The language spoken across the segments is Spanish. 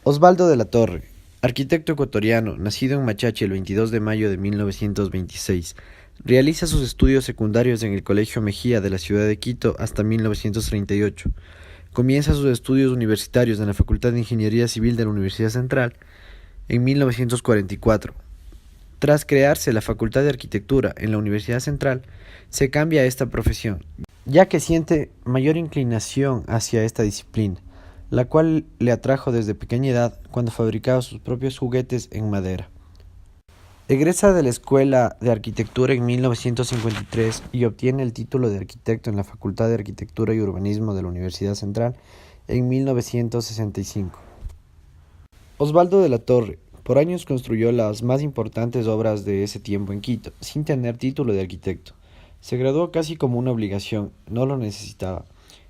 Osvaldo de la Torre, arquitecto ecuatoriano, nacido en Machachi el 22 de mayo de 1926, realiza sus estudios secundarios en el Colegio Mejía de la ciudad de Quito hasta 1938. Comienza sus estudios universitarios en la Facultad de Ingeniería Civil de la Universidad Central en 1944. Tras crearse la Facultad de Arquitectura en la Universidad Central, se cambia a esta profesión, ya que siente mayor inclinación hacia esta disciplina, la cual le atrajo desde pequeña edad cuando fabricaba sus propios juguetes en madera. Egresa de la Escuela de Arquitectura en 1953 y obtiene el título de arquitecto en la Facultad de Arquitectura y Urbanismo de la Universidad Central en 1965. Osvaldo de la Torre por años construyó las más importantes obras de ese tiempo en Quito, sin tener título de arquitecto. Se graduó casi como una obligación, no lo necesitaba.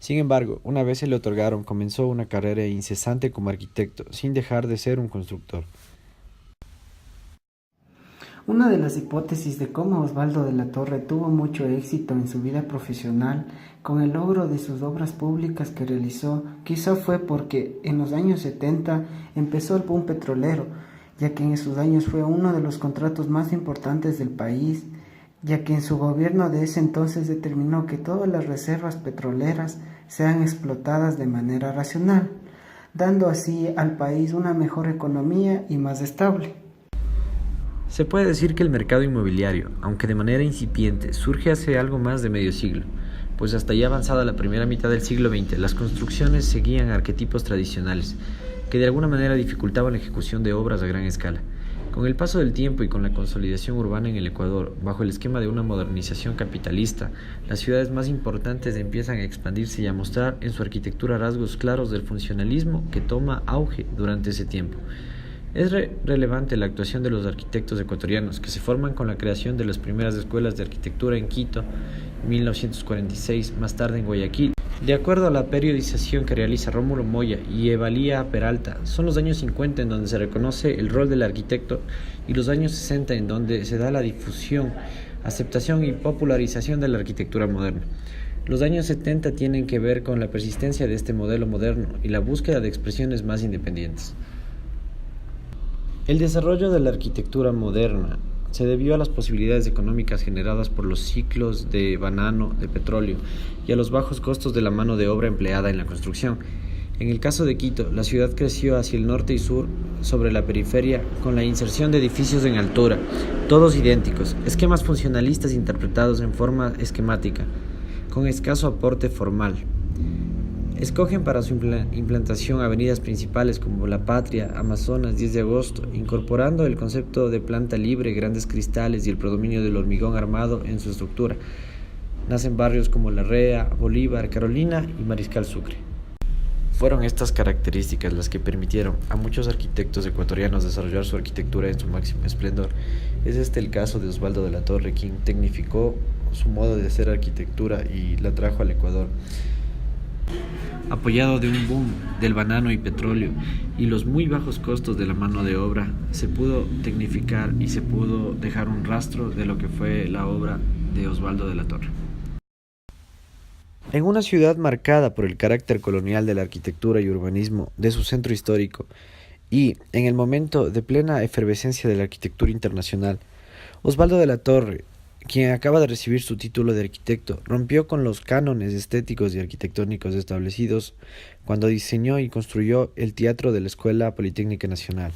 Sin embargo, una vez se le otorgaron, comenzó una carrera incesante como arquitecto, sin dejar de ser un constructor. Una de las hipótesis de cómo Osvaldo de la Torre tuvo mucho éxito en su vida profesional con el logro de sus obras públicas que realizó, quizá fue porque en los años 70 empezó el boom petrolero, ya que en esos años fue uno de los contratos más importantes del país, ya que en su gobierno de ese entonces determinó que todas las reservas petroleras sean explotadas de manera racional, dando así al país una mejor economía y más estable. Se puede decir que el mercado inmobiliario, aunque de manera incipiente, surge hace algo más de medio siglo, pues hasta ya avanzada la primera mitad del siglo XX, las construcciones seguían arquetipos tradicionales, que de alguna manera dificultaban la ejecución de obras a gran escala. Con el paso del tiempo y con la consolidación urbana en el Ecuador, bajo el esquema de una modernización capitalista, las ciudades más importantes empiezan a expandirse y a mostrar en su arquitectura rasgos claros del funcionalismo que toma auge durante ese tiempo. Es relevante la actuación de los arquitectos ecuatorianos, que se forman con la creación de las primeras escuelas de arquitectura en Quito, en 1946, más tarde en Guayaquil. De acuerdo a la periodización que realiza Rómulo Moya y Evalía Peralta, son los años 50 en donde se reconoce el rol del arquitecto y los años 60 en donde se da la difusión, aceptación y popularización de la arquitectura moderna. Los años 70 tienen que ver con la persistencia de este modelo moderno y la búsqueda de expresiones más independientes. El desarrollo de la arquitectura moderna se debió a las posibilidades económicas generadas por los ciclos de banano de petróleo y a los bajos costos de la mano de obra empleada en la construcción. En el caso de Quito, la ciudad creció hacia el norte y sur sobre la periferia con la inserción de edificios en altura, todos idénticos, esquemas funcionalistas interpretados en forma esquemática, con escaso aporte formal. Escogen para su implantación avenidas principales como La Patria, Amazonas, 10 de agosto, incorporando el concepto de planta libre, grandes cristales y el predominio del hormigón armado en su estructura. Nacen barrios como La Rea, Bolívar, Carolina y Mariscal Sucre. Fueron estas características las que permitieron a muchos arquitectos ecuatorianos desarrollar su arquitectura en su máximo esplendor. Es este el caso de Osvaldo de la Torre, quien tecnificó su modo de hacer arquitectura y la trajo al Ecuador. Apoyado de un boom del banano y petróleo y los muy bajos costos de la mano de obra, se pudo tecnificar y se pudo dejar un rastro de lo que fue la obra de Osvaldo de la Torre. En una ciudad marcada por el carácter colonial de la arquitectura y urbanismo de su centro histórico y en el momento de plena efervescencia de la arquitectura internacional, Osvaldo de la Torre, quien acaba de recibir su título de arquitecto, rompió con los cánones estéticos y arquitectónicos establecidos cuando diseñó y construyó el teatro de la Escuela Politécnica Nacional.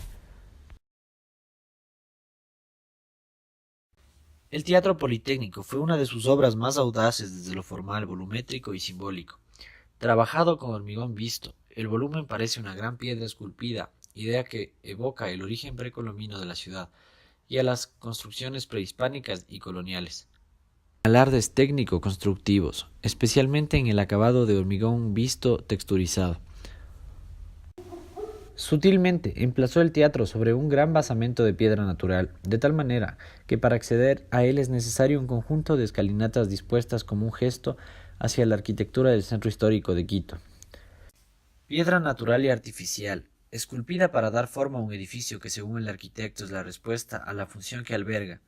El Teatro Politécnico fue una de sus obras más audaces desde lo formal, volumétrico y simbólico. Trabajado con hormigón visto, el volumen parece una gran piedra esculpida, idea que evoca el origen precolombino de la ciudad y a las construcciones prehispánicas y coloniales. Alardes técnico-constructivos, especialmente en el acabado de hormigón visto texturizado. Sutilmente emplazó el teatro sobre un gran basamento de piedra natural, de tal manera que para acceder a él es necesario un conjunto de escalinatas dispuestas como un gesto hacia la arquitectura del centro histórico de Quito. Piedra natural y artificial, esculpida para dar forma a un edificio que según el arquitecto es la respuesta a la función que alberga.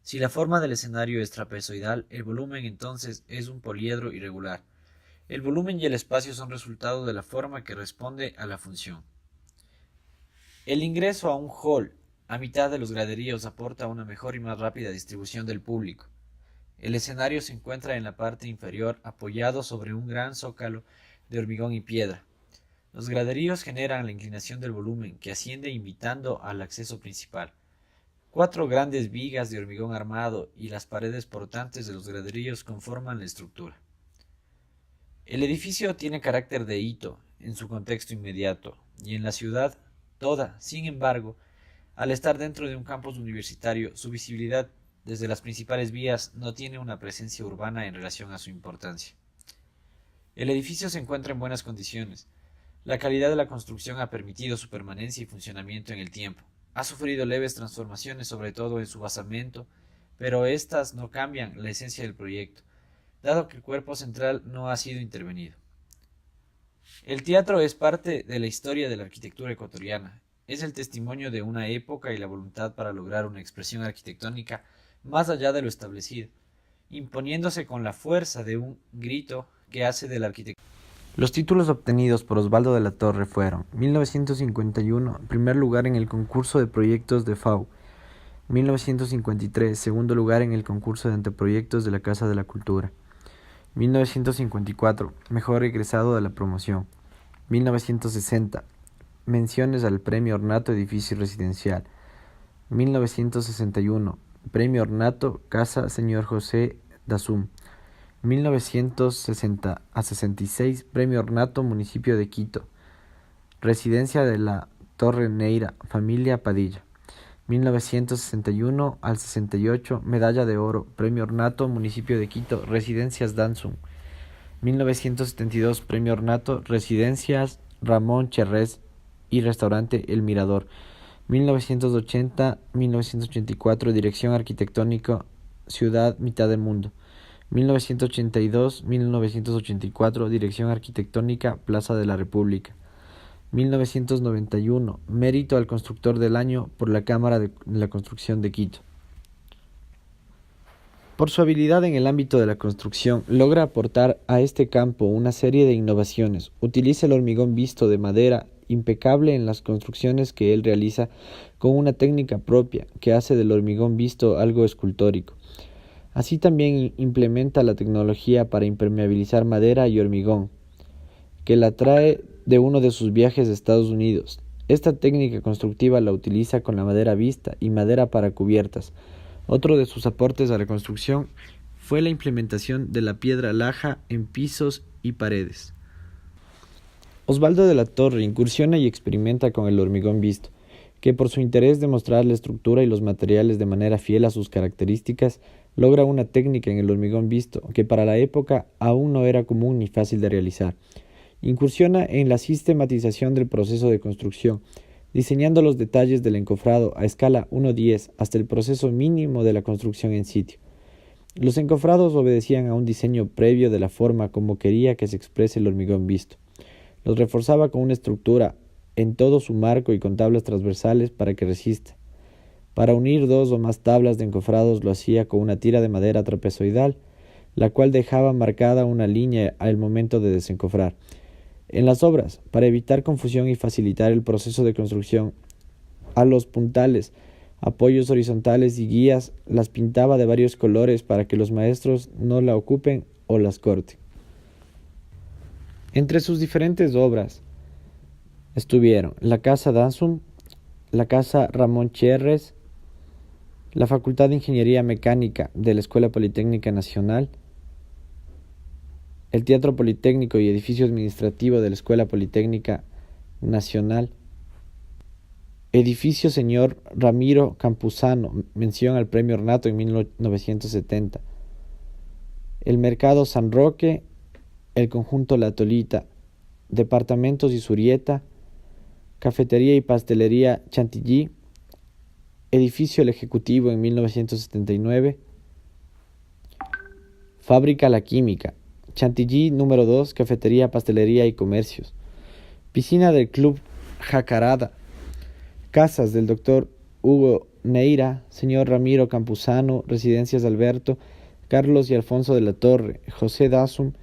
Si la forma del escenario es trapezoidal, el volumen entonces es un poliedro irregular. El volumen y el espacio son resultado de la forma que responde a la función. El ingreso a un hall a mitad de los graderíos aporta una mejor y más rápida distribución del público. El escenario se encuentra en la parte inferior apoyado sobre un gran zócalo de hormigón y piedra. Los graderíos generan la inclinación del volumen que asciende invitando al acceso principal. 4 grandes vigas de hormigón armado y las paredes portantes de los graderíos conforman la estructura. El edificio tiene carácter de hito en su contexto inmediato y en la ciudad toda. Sin embargo, al estar dentro de un campus universitario, su visibilidad desde las principales vías no tiene una presencia urbana en relación a su importancia. El edificio se encuentra en buenas condiciones. La calidad de la construcción ha permitido su permanencia y funcionamiento en el tiempo. Ha sufrido leves transformaciones, sobre todo en su basamento, pero estas no cambian la esencia del proyecto, dado que el cuerpo central no ha sido intervenido. El teatro es parte de la historia de la arquitectura ecuatoriana. Es el testimonio de una época y la voluntad para lograr una expresión arquitectónica más allá de lo establecido, imponiéndose con la fuerza de un grito que hace de la arquitectura. Los títulos obtenidos por Osvaldo de la Torre fueron: 1951, primer lugar en el concurso de proyectos de FAO; 1953, segundo lugar en el concurso de anteproyectos de la Casa de la Cultura; 1954, mejor egresado de la promoción; 1960, menciones al Premio Ornato Edificio Residencial; 1961, Premio Ornato Casa Señor José Dasum; 1960 a 66, Premio Ornato Municipio de Quito, Residencia de la Torre Neira, Familia Padilla; 1961 al 68, Medalla de Oro, Premio Ornato Municipio de Quito, Residencias Dansum; 1972, Premio Ornato, Residencias Ramón Cherrés y Restaurante El Mirador; 1980-1984, Dirección Arquitectónica Ciudad Mitad del Mundo; 1982-1984, Dirección Arquitectónica Plaza de la República; 1991, Mérito al Constructor del Año por la Cámara de la Construcción de Quito. Por su habilidad en el ámbito de la construcción, logra aportar a este campo una serie de innovaciones. Utiliza el hormigón visto de madera, impecable en las construcciones que él realiza, con una técnica propia que hace del hormigón visto algo escultórico. Así también implementa la tecnología para impermeabilizar madera y hormigón, que la trae de uno de sus viajes a Estados Unidos. Esta técnica constructiva la utiliza con la madera vista y madera para cubiertas. Otro de sus aportes a la construcción fue la implementación de la piedra laja en pisos y paredes. Osvaldo de la Torre incursiona y experimenta con el hormigón visto, que por su interés de mostrar la estructura y los materiales de manera fiel a sus características, logra una técnica en el hormigón visto que para la época aún no era común ni fácil de realizar. Incursiona en la sistematización del proceso de construcción, diseñando los detalles del encofrado a escala 1:10 hasta el proceso mínimo de la construcción en sitio. Los encofrados obedecían a un diseño previo de la forma como quería que se exprese el hormigón visto. Los reforzaba con una estructura en todo su marco y con tablas transversales para que resista. Para unir 2 o más tablas de encofrados lo hacía con una tira de madera trapezoidal, la cual dejaba marcada una línea al momento de desencofrar. En las obras, para evitar confusión y facilitar el proceso de construcción, a los puntales, apoyos horizontales y guías las pintaba de varios colores para que los maestros no la ocupen o las corten. Entre sus diferentes obras estuvieron la Casa Dansum, la Casa Ramón Cherrés, la Facultad de Ingeniería Mecánica de la Escuela Politécnica Nacional, el Teatro Politécnico y edificio administrativo de la Escuela Politécnica Nacional, edificio Señor Ramiro Campuzano, mención al Premio Ornato en 1970, el Mercado San Roque, el Conjunto La Tolita, Departamentos Isurieta, Cafetería y Pastelería Chantilly, edificio El Ejecutivo en 1979, Fábrica La Química, Chantilly número 2, Cafetería, Pastelería y Comercios, Piscina del Club Jacarada, Casas del Dr. Hugo Neira, Señor Ramiro Campuzano, Residencias Alberto, Carlos y Alfonso de la Torre, José Dasum,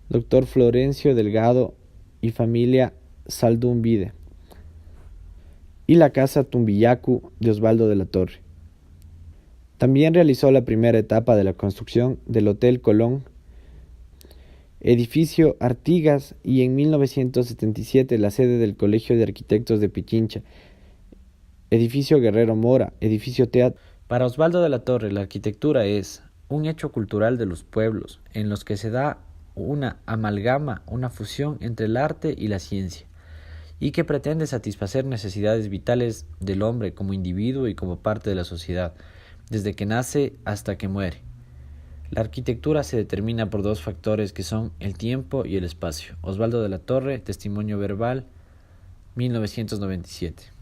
Dr. Florencio Delgado y familia Saldún Vide. y la Casa Tumbillacu de Osvaldo de la Torre. También realizó la primera etapa de la construcción del Hotel Colón, edificio Artigas, y en 1977 la sede del Colegio de Arquitectos de Pichincha, edificio Guerrero Mora, edificio teatro. Para Osvaldo de la Torre, la arquitectura es un hecho cultural de los pueblos en los que se da una amalgama, una fusión entre el arte y la ciencia, y que pretende satisfacer necesidades vitales del hombre como individuo y como parte de la sociedad, desde que nace hasta que muere. La arquitectura se determina por dos factores que son el tiempo y el espacio. Osvaldo de la Torre, Testimonio Verbal, 1997.